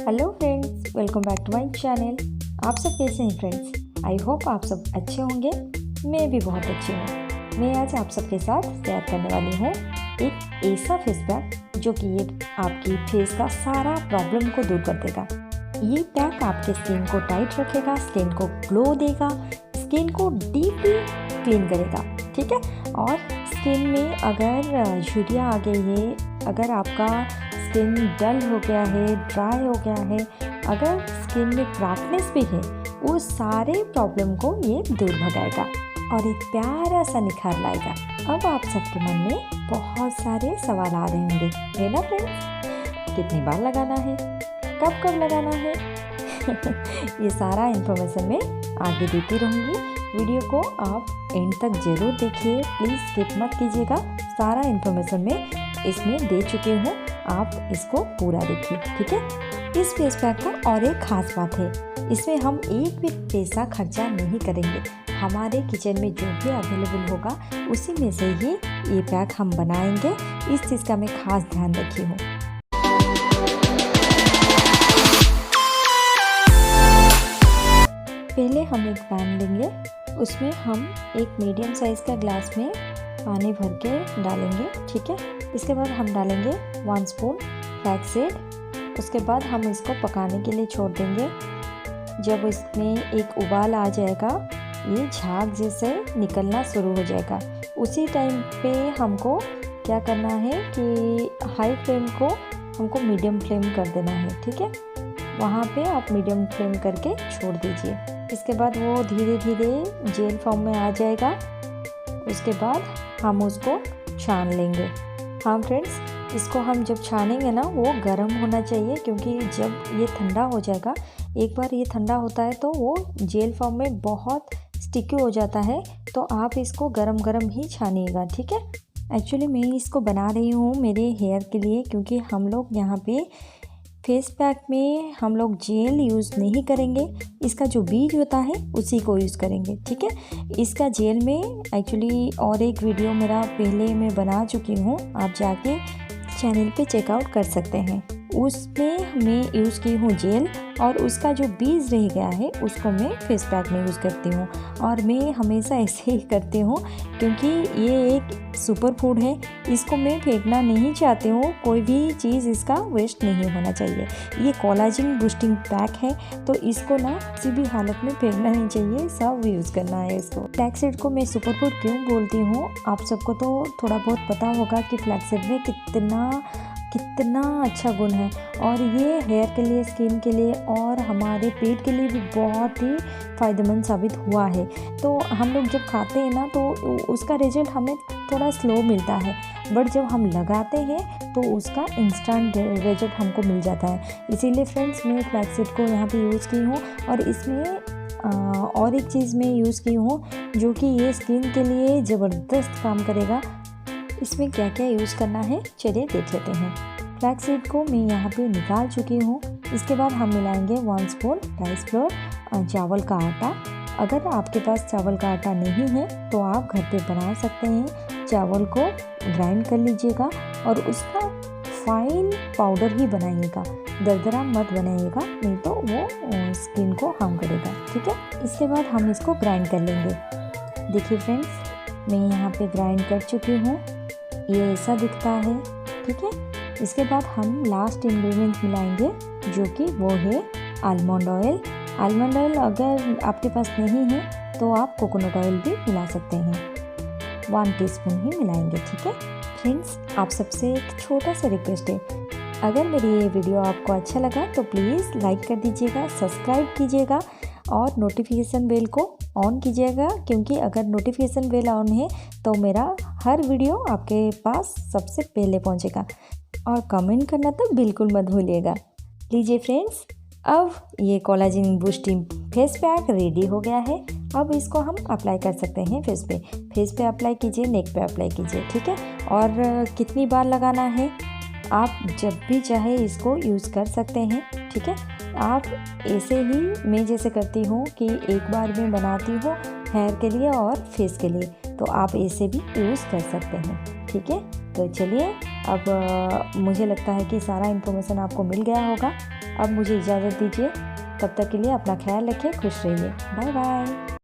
Hello friends, welcome back to my channel. आप सब कैसे हैं फ्रेंड्स? आई होप आप सब अच्छे होंगे। मैं भी बहुत अच्छी हूँ। मैं आज आप सबके साथ शेयर करने वाली हूँ एक ऐसा फेस पैक जो कि ये आपकी फेस का सारा प्रॉब्लम को दूर कर देगा। ये पैक आपके स्किन को टाइट रखेगा, स्किन को ग्लो देगा, स्किन को डीपली क्लीन करेगा, ठीक है। और स्किन में अगर झुर्रियाँ आ गई है, अगर आपका स्किन डल हो गया है, ड्राई हो गया है, अगर स्किन में क्रैकनेस भी है, वो सारे प्रॉब्लम को ये दूर भगाएगा और एक प्यारा सा निखार लाएगा। अब आप सबके मन में बहुत सारे सवाल आ रहे होंगे, है ना फ्रेंड्स? कितनी बार लगाना है, कब कब लगाना है? ये सारा इन्फॉर्मेशन मैं आगे देती रहूँगी। वीडियो को आप एंड तक ज़रूर देखिए, प्लीज़ स्किप मत कीजिएगा। सारा इन्फॉर्मेशन मैं इसमें दे चुकी हूँ, आप इसको पूरा देखिए, ठीक है। इस फेस पैक का और एक ख़ास बात है, इसमें हम एक भी पैसा खर्चा नहीं करेंगे। हमारे किचन में जो भी अवेलेबल होगा उसी में से ही ये पैक हम बनाएंगे। इस चीज़ का मैं खास ध्यान रखी हूँ। पहले हम एक पैन लेंगे, उसमें हम एक मीडियम साइज़ का ग्लास में पानी भर के डालेंगे, ठीक है। इसके बाद हम डालेंगे 1 स्पून फ्लैक्ससीड। उसके बाद हम इसको पकाने के लिए छोड़ देंगे। जब इसमें एक उबाल आ जाएगा, ये झाग जैसे निकलना शुरू हो जाएगा, उसी टाइम पे हमको क्या करना है कि हाई फ्लेम को हमको मीडियम फ्लेम कर देना है, ठीक है। वहाँ पे आप मीडियम फ्लेम करके छोड़ दीजिए। इसके बाद वो धीरे धीरे जेल फॉर्म में आ जाएगा। उसके बाद हम उसको छान लेंगे। हाँ फ्रेंड्स, इसको हम जब छानेंगे ना, वो गर्म होना चाहिए, क्योंकि जब ये ठंडा हो जाएगा, एक बार ये ठंडा होता है तो वो जेल फॉर्म में बहुत स्टिकी हो जाता है। तो आप इसको गरम गरम ही छानिएगा, ठीक है। एक्चुअली मैं इसको बना रही हूँ मेरे हेयर के लिए, क्योंकि हम लोग यहाँ पे फेस पैक में हम लोग जेल यूज़ नहीं करेंगे, इसका जो बीज होता है उसी को यूज़ करेंगे, ठीक है। इसका जेल में एक्चुअली और एक वीडियो मेरा पहले मैं बना चुकी हूँ, आप जाके चैनल पे चेकआउट कर सकते हैं। उसमें मैं यूज़ की हूँ जेल, और उसका जो बीज रह गया है उसको मैं फेस पैक में यूज़ करती हूँ। और मैं हमेशा ऐसे ही करती हूँ, क्योंकि ये एक सुपर फूड है, इसको मैं फेंकना नहीं चाहती हूँ। कोई भी चीज़ इसका वेस्ट नहीं होना चाहिए। ये कोलाजन बूस्टिंग पैक है, तो इसको ना किसी भी हालत में फेंकना नहीं चाहिए, सब यूज़ करना है इसको। फ्लैक्ससीड को मैं सुपर फूड क्यों बोलती हूँ, आप सबको तो थोड़ा बहुत पता होगा कि फ्लैक्ससीड में कितना अच्छा गुण है, और ये हेयर के लिए, स्किन के लिए और हमारे पेट के लिए भी बहुत ही फ़ायदेमंद साबित हुआ है। तो हम लोग जब खाते हैं ना, तो उसका रिजल्ट हमें थोड़ा स्लो मिलता है, बट जब हम लगाते हैं तो उसका इंस्टेंट रिजल्ट हमको मिल जाता है। इसीलिए फ्रेंड्स, मैं फ्लैक्ससीड को यहाँ पे यूज़ की हूँ, और इसमें और एक चीज़ मैं यूज़ की हूँ जो कि ये स्किन के लिए ज़बरदस्त काम करेगा। इसमें क्या क्या यूज़ करना है चलिए देख लेते हैं। फ्लैक्ससीड को मैं यहाँ पे निकाल चुकी हूँ। इसके बाद हम मिलाएंगे 1 स्पून राइस फ्लोर, चावल का आटा। अगर आपके पास चावल का आटा नहीं है तो आप घर पे बना सकते हैं। चावल को ग्राइंड कर लीजिएगा और उसका फाइन पाउडर ही बनाइएगा, दरदरा मत बनाइएगा, नहीं तो वो स्किन को हार्म करेगा, ठीक है। इसके बाद हम इसको ग्राइंड कर लेंगे। देखिए फ्रेंड्स, मैं यहाँ पे ग्राइंड कर चुकी हूँ, ये ऐसा दिखता है, ठीक है। इसके बाद हम लास्ट इंग्रेडिएंट मिलाएंगे, जो कि वो है आलमंड ऑयल। आलमंड ऑयल अगर आपके पास नहीं है तो आप कोकोनट ऑयल भी मिला सकते हैं। 1 टीस्पून ही मिलाएंगे, ठीक है। फ्रेंड्स, आप सबसे एक छोटा सा रिक्वेस्ट है, अगर मेरी ये वीडियो आपको अच्छा लगा तो प्लीज़ लाइक कर दीजिएगा, सब्सक्राइब कीजिएगा और नोटिफिकेशन बेल को ऑन कीजिएगा, क्योंकि अगर नोटिफिकेशन बेल ऑन है तो मेरा हर वीडियो आपके पास सबसे पहले पहुंचेगा। और कमेंट करना तो बिल्कुल मत भूलिएगा। लीजिए फ्रेंड्स, अब ये collagen boosting face pack ready हो गया है। अब इसको हम अप्लाई कर सकते हैं फेस पे अप्लाई कीजिए, नेक पे अप्लाई कीजिए, ठीक है। और कितनी बार लगाना है, आप जब भी चाहे इसको यूज़ कर सकते हैं, ठीक है। आप ऐसे ही मैं जैसे करती हूँ कि एक बार में बनाती हूँ हेयर के लिए और फेस के लिए, तो आप ऐसे भी यूज़ कर सकते हैं, ठीक है। तो चलिए अब मुझे लगता है कि सारा इन्फॉर्मेशन आपको मिल गया होगा। अब मुझे इजाज़त दीजिए, तब तक के लिए अपना ख्याल रखिए, खुश रहिए, बाय बाय।